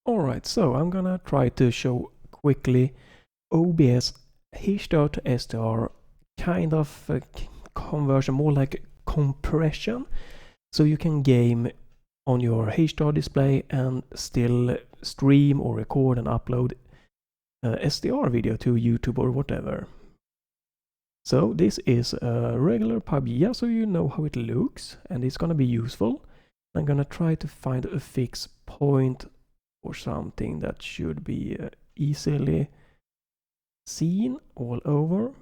Alright, so I'm gonna try to show quickly OBS hgow to SDR kind of conversion, more like compression. So you can game on your hgow display and still stream or record and upload SDR video to YouTube or whatever. So this is a regular PUBG, yeah, so you know how it looks and it's gonna be useful. I'm gonna try to find a fixed point or something that should be easily seen all over,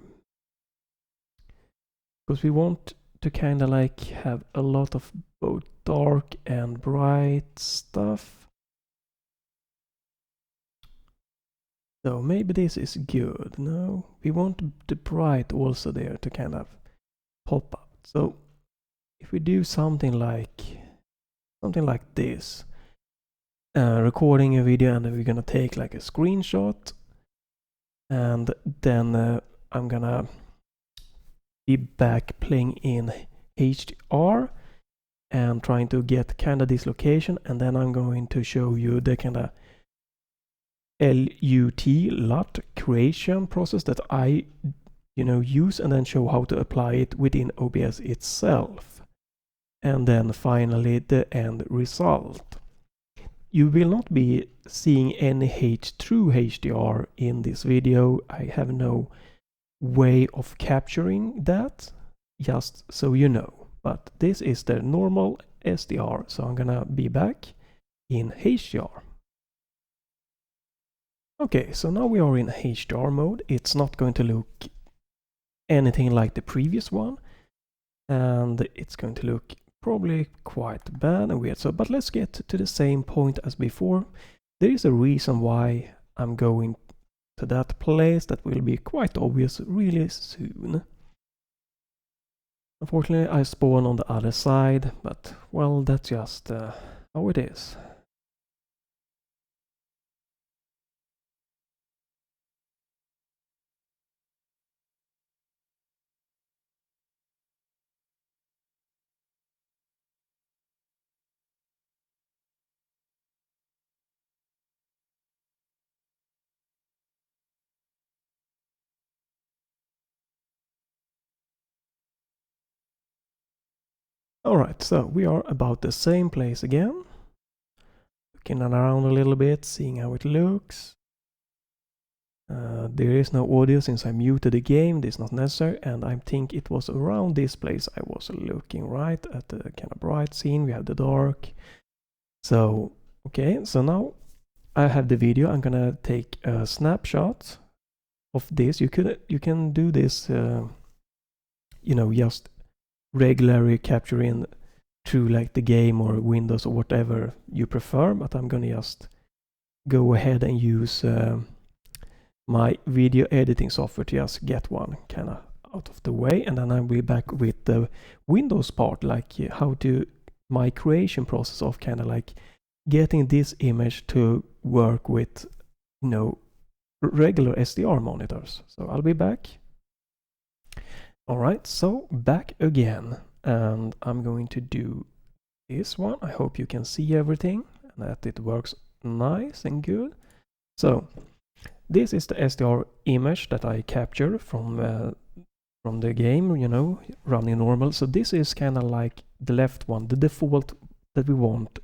because we want to kind of like have a lot of both dark and bright stuff. So maybe this is good. No, we want the bright also there to kind of pop up. So if we do something like this, recording a video, and then we're gonna take like a screenshot, and then I'm gonna be back playing in HDR and trying to get kind of this location, and then I'm going to show you the kind of LUT creation process that I use, and then show how to apply it within OBS itself, and then finally the end result. You will not be seeing any true HDR in this video. I have no way of capturing that, just so you know. But this is the normal SDR, so I'm gonna be back in HDR. Okay, so now we are in HDR mode. It's not going to look anything like the previous one, and it's going to look probably quite bad and weird. So, but let's get to the same point as before. There is a reason why I'm going to that place that will be quite obvious really soon. Unfortunately, I spawn on the other side, but well, that's just how it is. Alright, so we are about the same place again. Looking around a little bit, seeing how it looks. There is no audio since I muted the game, this is not necessary, and I think it was around this place I was looking, right at the kind of bright scene. We have the dark. So, okay, so now I have the video. I'm gonna take a snapshot of this. You can do this, just regularly capturing through like the game or Windows or whatever you prefer, but I'm gonna just go ahead and use my video editing software to just get one kind of out of the way, and then I'll be back with the Windows part, like how to my creation process of kind of like getting this image to work with regular SDR monitors. So I'll be back. Alright, so back again, and I'm going to do this one. I hope you can see everything and that it works nice and good. So this is the SDR image that I captured from the game, running normal. So this is kind of like the left one, the default that we want,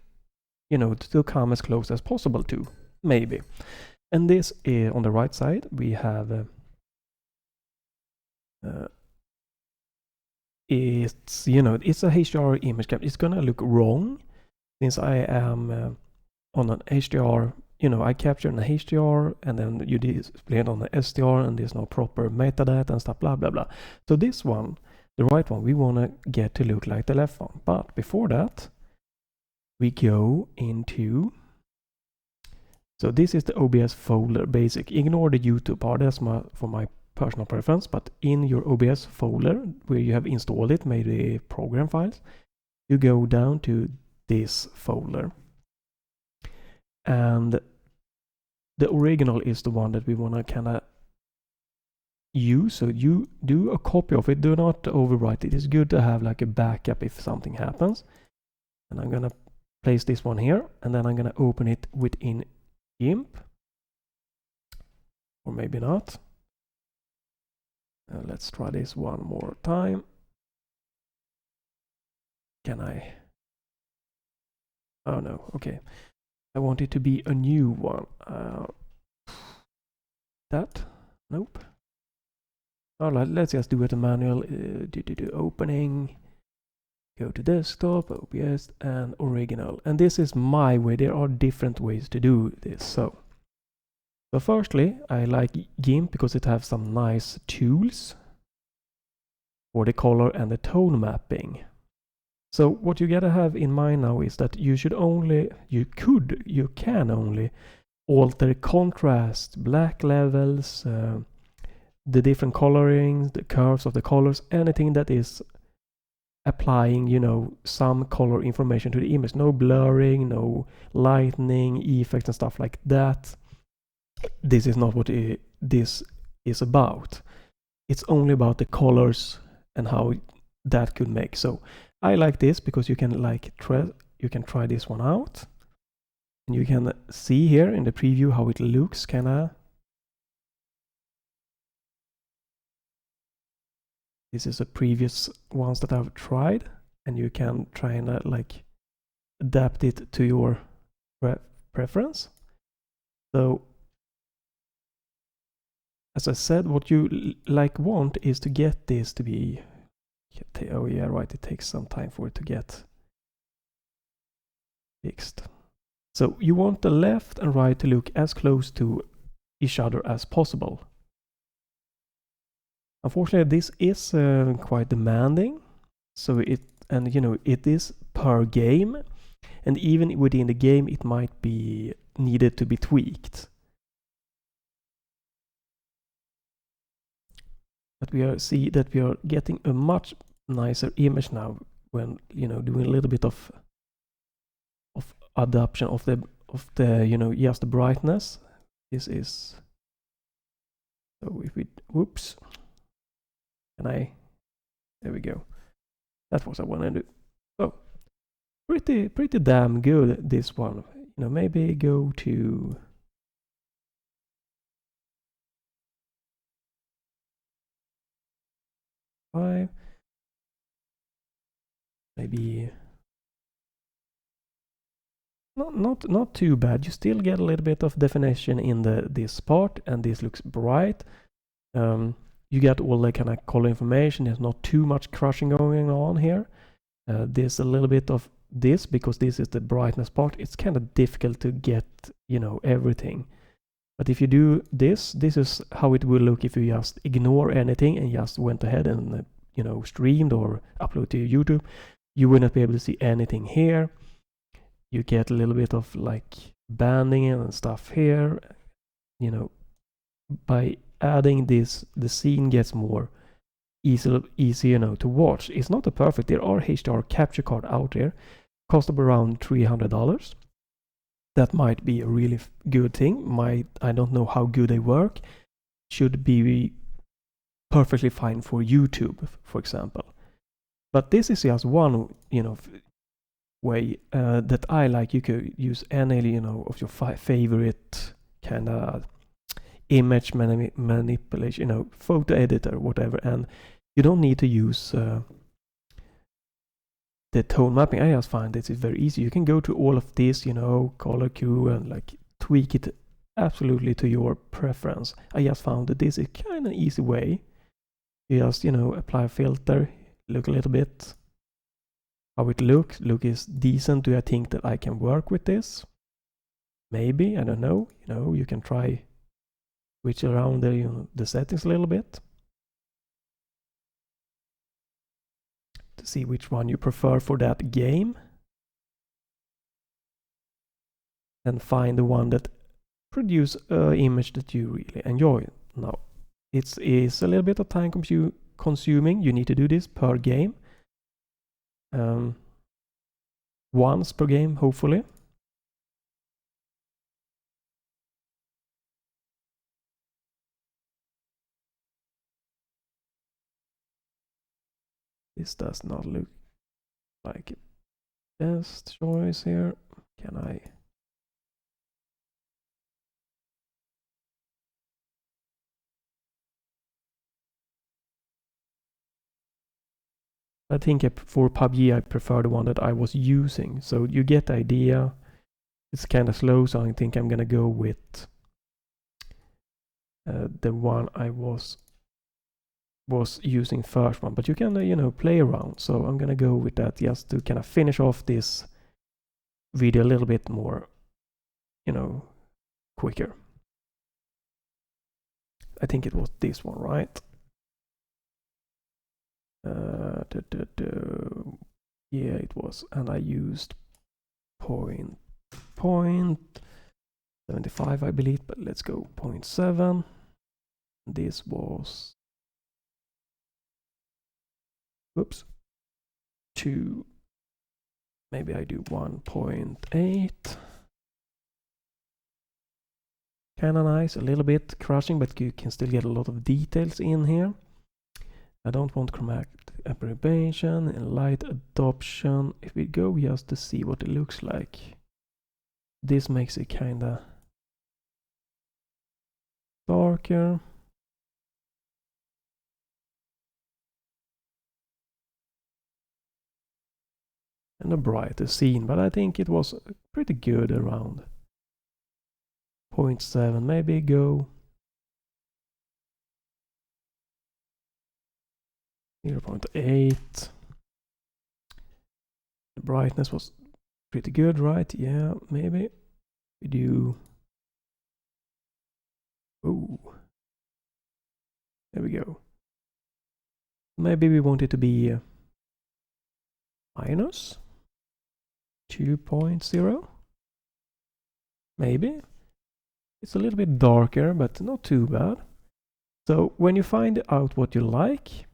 to come as close as possible to, maybe. And this is on the right side, we have it's a HDR image capture. It's gonna look wrong since I am on an HDR. I capture an HDR and then you display it on the SDR, and there's no proper metadata and stuff, blah blah blah. So this one, the right one, we want to get to look like the left one. But before that, we go into, so this is the OBS folder basic. Ignore the YouTube part, that's for my personal preference, but in your OBS folder where you have installed it, maybe program files, you go down to this folder. And the original is the one that we want to kind of use. So you do a copy of it, do not overwrite it. It's good to have like a backup if something happens. And I'm gonna place this one here, and then I'm gonna open it within GIMP, or maybe not. Let's try this one more time. Can I? Oh no, okay. I want it to be a new one. That? Nope. Alright, let's just do it a manual. Opening. Go to desktop, OBS, and original. And this is my way. There are different ways to do this. So firstly, I like GIMP because it has some nice tools for the color and the tone mapping. So what you gotta have in mind now is that you can only alter contrast, black levels, the different colorings, the curves of the colors, anything that is applying, you know, some color information to the image. No blurring, no lightning, effects and stuff like that. This is not what this is about. It's only about the colors and how that could make. So I like this because you can try this one out, and you can see here in the preview how it looks kinda. This is the previous ones that I've tried, and you can try and like adapt it to your preference. So as I said, what you want is to get this to be, oh yeah, right, it takes some time for it to get fixed. So you want the left and right to look as close to each other as possible. Unfortunately, this is quite demanding. So it is per game, and even within the game, it might be needed to be tweaked. But we are getting a much nicer image now when doing a little bit of adaptation of the just the brightness. This is, so if we whoops, there we go. That was what I wanted to do. So pretty damn good, this one. Maybe go to five. Maybe not too bad. You still get a little bit of definition in this part, and this looks bright. You get all the kind of color information. There's not too much crushing going on here. There's a little bit of this because this is the brightness part. It's kind of difficult to get everything. But if you do this is how it will look if you just ignore anything and just went ahead and streamed or upload to YouTube. You will not be able to see anything here. You get a little bit of like banding and stuff here. By adding this, the scene gets more easy to watch. It's not a perfect. There are HDR capture card out there, cost of around $300. That might be a really good thing. I don't know how good they work. Should be perfectly fine for YouTube, for example. But this is just one, way that I like. You could use any, of your favorite kind of image manipulation, photo editor, whatever, and you don't need to use the tone mapping. I just find this is very easy. You can go to all of this, color Q, and like tweak it absolutely to your preference. I just found that this is kind of an easy way. You just, apply a filter, look a little bit how it looks. Look is decent. Do I think that I can work with this? Maybe, I don't know. You can try switch around the settings a little bit to see which one you prefer for that game, and find the one that produce an image that you really enjoy. Now, it's a little bit of time consuming. You need to do this per game, once per game, hopefully. This does not look like it. Best choice here. Can I I think for PUBG I prefer the one that I was using. So you get the idea. It's kind of slow, so I think I'm gonna go with the one I was using first one. But you can you know, play around. So I'm gonna go with that just to kind of finish off this video a little bit more, you know, quicker. I think it was this one, right? Yeah, it was, and I used point 75, I believe, but let's go 0.7. This was, whoops, 2. Maybe I do 1.8. Kinda nice, a little bit crushing, but you can still get a lot of details in here. I don't want chromatic aberration and light adoption. If we go just to see what it looks like, this makes it kinda darker. And a brighter scene, but I think it was pretty good around 0.7. Maybe go 0.8. The brightness was pretty good, right? Yeah, maybe we do. Oh, there we go. Maybe we want it to be minus 2.0. Maybe it's a little bit darker, but not too bad. So when you find out what you like,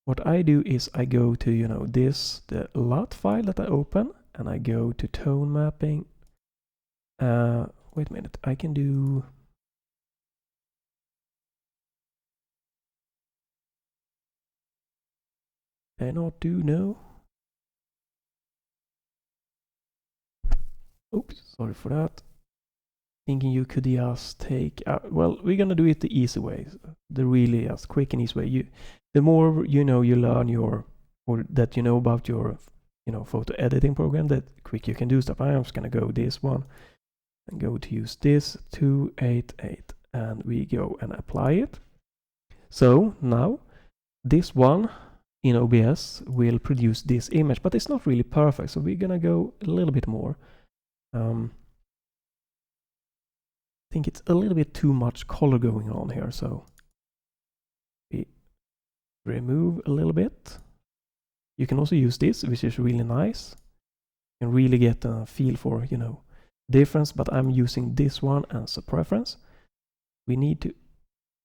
what I do is I go to, you know, the LUT file that I open, and I go to tone mapping. Wait a minute, I can do. Can I not do no? Oops, sorry for that. Thinking you could just take. Well, we're gonna do it the easy way, the really just quick and easy way. The more you know, you learn or that you know about your, you know, photo editing program, that quick you can do stuff. I'm just gonna go this one and go to use this 288, and we go and apply it. So now this one in OBS will produce this image, but it's not really perfect. So we're gonna go a little bit more. I think it's a little bit too much color going on here, so we remove a little bit. You can also use this, which is really nice. You can really get a feel for, you know, difference, but I'm using this one as a preference.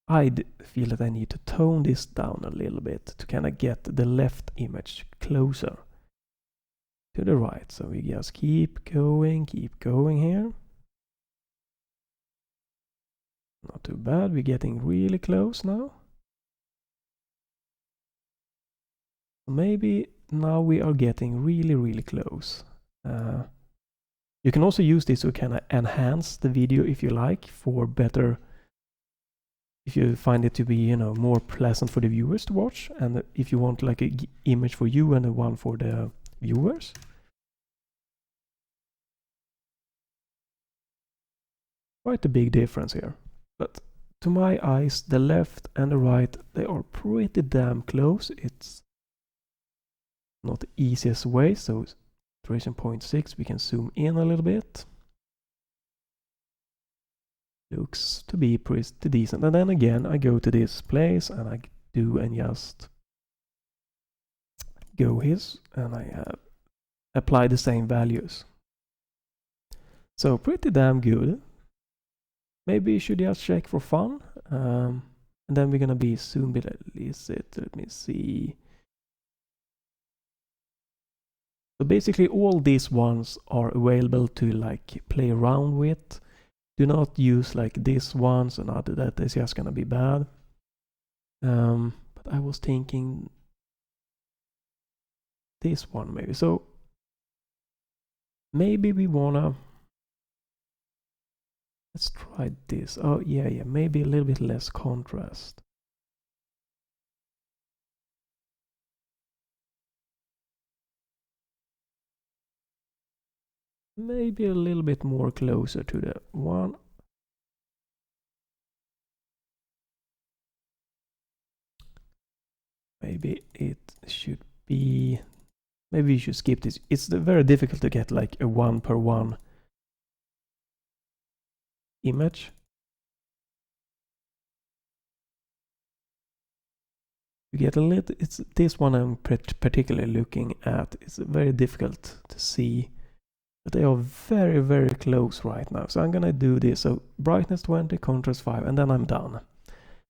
I feel that I need to tone this down a little bit to kind of get the left image closer to the right. So we just keep going here. Not too bad, we're getting really close now. Maybe now we are getting really close. You can also use this to kind of enhance the video if you like, for better, if you find it to be, you know, more pleasant for the viewers to watch, and if you want like a image for you and a one for the viewers. Quite a big difference here, but to my eyes, the left and the right, they are pretty damn close. It's not the easiest way, so saturation 0.6, we can zoom in a little bit. Looks to be pretty decent. And then again, I go to this place and I do and just go here, and I apply the same values. So pretty damn good. Maybe you should just check for fun. And then we're gonna be soon bit illicit. Let me see. So basically all these ones are available to like play around with. Do not use like this ones and other, that is just gonna be bad. But I was thinking this one maybe. So maybe we wanna, let's try this. Oh yeah, maybe a little bit less contrast. maybe a little bit more closer to the one. Maybe it should be, maybe you should skip this. It's very difficult to get like a 1:1 image. You get a little, it's this one I'm particularly looking at. It's very difficult to see, but they are very, very close right now. So I'm gonna do this. So brightness 20, contrast 5, and then I'm done.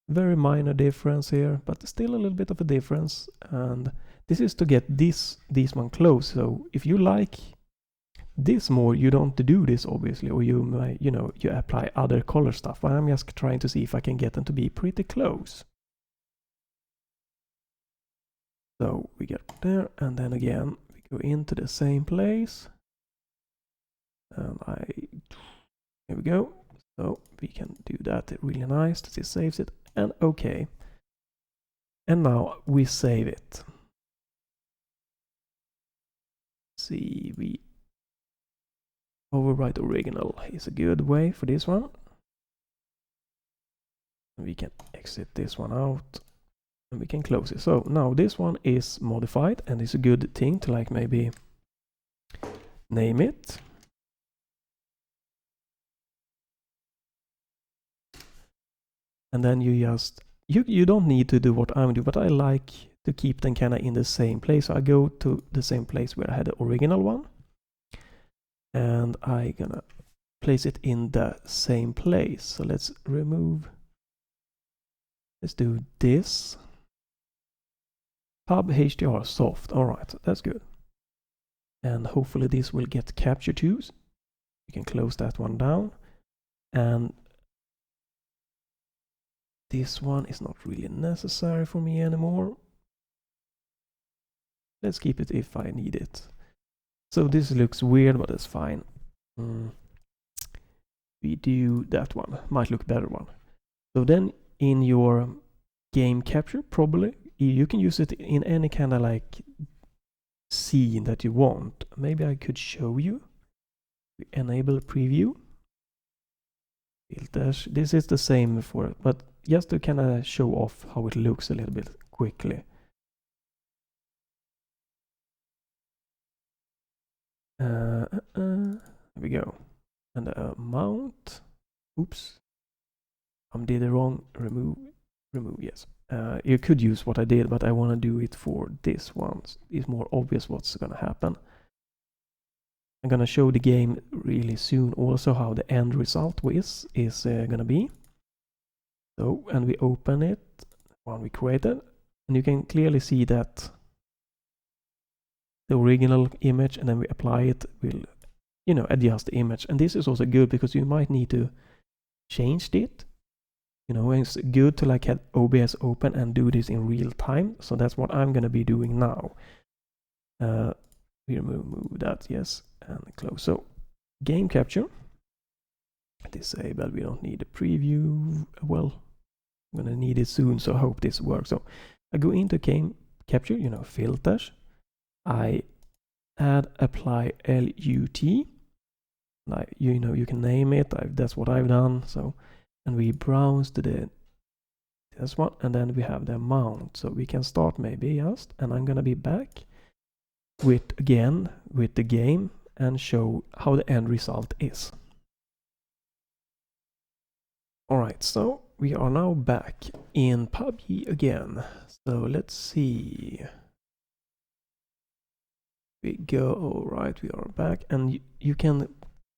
Very minor difference here, but still a little bit of a difference. And this is to get this one close. So if you like this more, you don't do this obviously, or you might, you apply other color stuff. But I'm just trying to see if I can get them to be pretty close. So we get there, and then again we go into the same place, and here we go. So we can do that really nice. This saves it, and okay. And now we save it. See, we overwrite original is a good way for this one. We can exit this one out, and we can close it. So now this one is modified, and it's a good thing to like maybe name it. And then you just, you don't need to do what I'm doing, but I like to keep them kind of in the same place. So I go to the same place where I had the original one, and I'm gonna place it in the same place. So let's remove, let's do this. Pub HDR soft. All right, that's good. And hopefully this will get capture too. You can close that one down. And this one is not really necessary for me anymore. Let's keep it if I need it. So this looks weird, but it's fine. We do that one. Might look better one. So then in your game capture, probably you can use it in any kind of like scene that you want. Maybe I could show you. We enable preview. Filters. This is the same for, but just to kind of show off how it looks a little bit quickly. There we go. And the amount. Oops. I did it wrong. Remove, yes. You could use what I did, but I want to do it for this one. It's more obvious what's going to happen. I'm going to show the game really soon also how the end result is going to be. So, and we open it, one we created, and you can clearly see that the original image, and then we apply it, will, adjust the image. And this is also good because you might need to change it. It's good to like have OBS open and do this in real time. So that's what I'm going to be doing now. We remove that, yes, and close. So game capture, disable. We don't need a preview. Well, I'm going to need it soon, so I hope this works. So I go into game capture, filters. I add apply LUT. Like, you can name it. That's what I've done. So, and we browse to this one, and then we have the amount. So we can start maybe just, and I'm gonna be back with the game and show how the end result is. All right, so we are now back in PUBG again. So let's see. We go, all right, we are back, and you can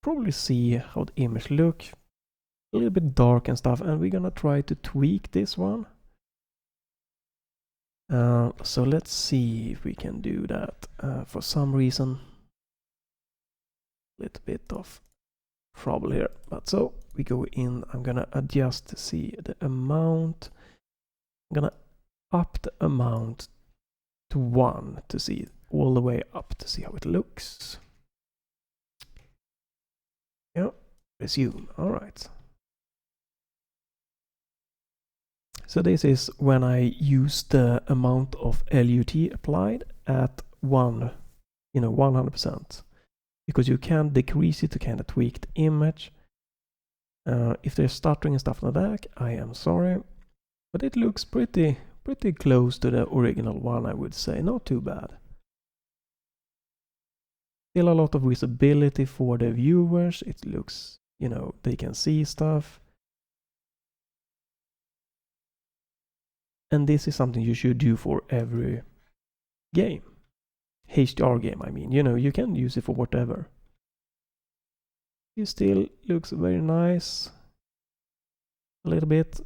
probably see how the image look. A little bit dark and stuff, and we're gonna try to tweak this one. So let's see if we can do that. For some reason, a little bit of trouble here, but so we go in. I'm gonna adjust to see the amount. I'm gonna up the amount to 1 to see all the way up to see how it looks. Yeah, resume. All right. So this is when I use the amount of LUT applied at 100%. because you can decrease it to kind of tweak the image. If there's stuttering and stuff like that, I am sorry, but it looks pretty close to the original one, I would say. Not too bad. Still a lot of visibility for the viewers. It looks, you know, they can see stuff. And this is something you should do for every game. HDR game, I mean. You know, you can use it for whatever. It still looks very nice. A little bit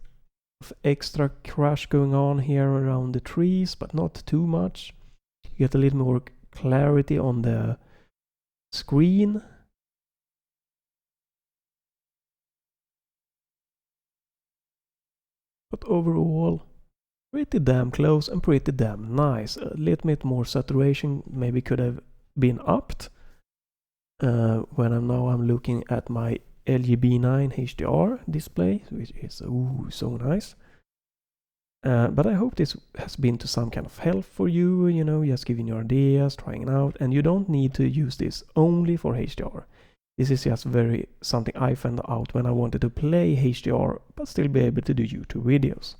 of extra crash going on here around the trees, but not too much. You get a little more clarity on the screen. But overall, pretty damn close and pretty damn nice. A little bit more saturation maybe could have been upped. When I'm looking at my LGB9 HDR display, which is so nice. But I hope this has been to some kind of help for you, you know, just giving you ideas, trying it out, and you don't need to use this only for HDR. This is just something I found out when I wanted to play HDR but still be able to do YouTube videos.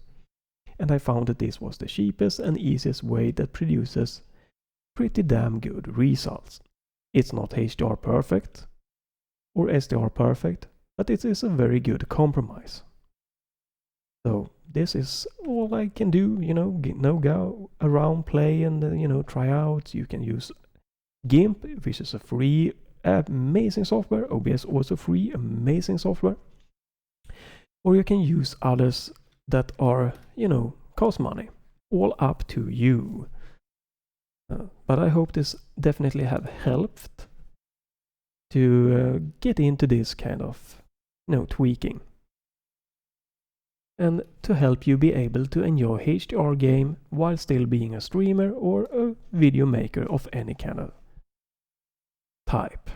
And I found that this was the cheapest and easiest way that produces pretty damn good results. It's not HDR perfect or SDR perfect, but it is a very good compromise. So this is all I can do, you know, go around, play, and you know, try out. You can use GIMP, which is a free, amazing software. OBS also free, amazing software. Or you can use others that are, you know, cost money. All up to you. But I hope this definitely have helped to get into this kind of, you know, tweaking. And to help you be able to enjoy HDR game while still being a streamer or a video maker of any kind of type.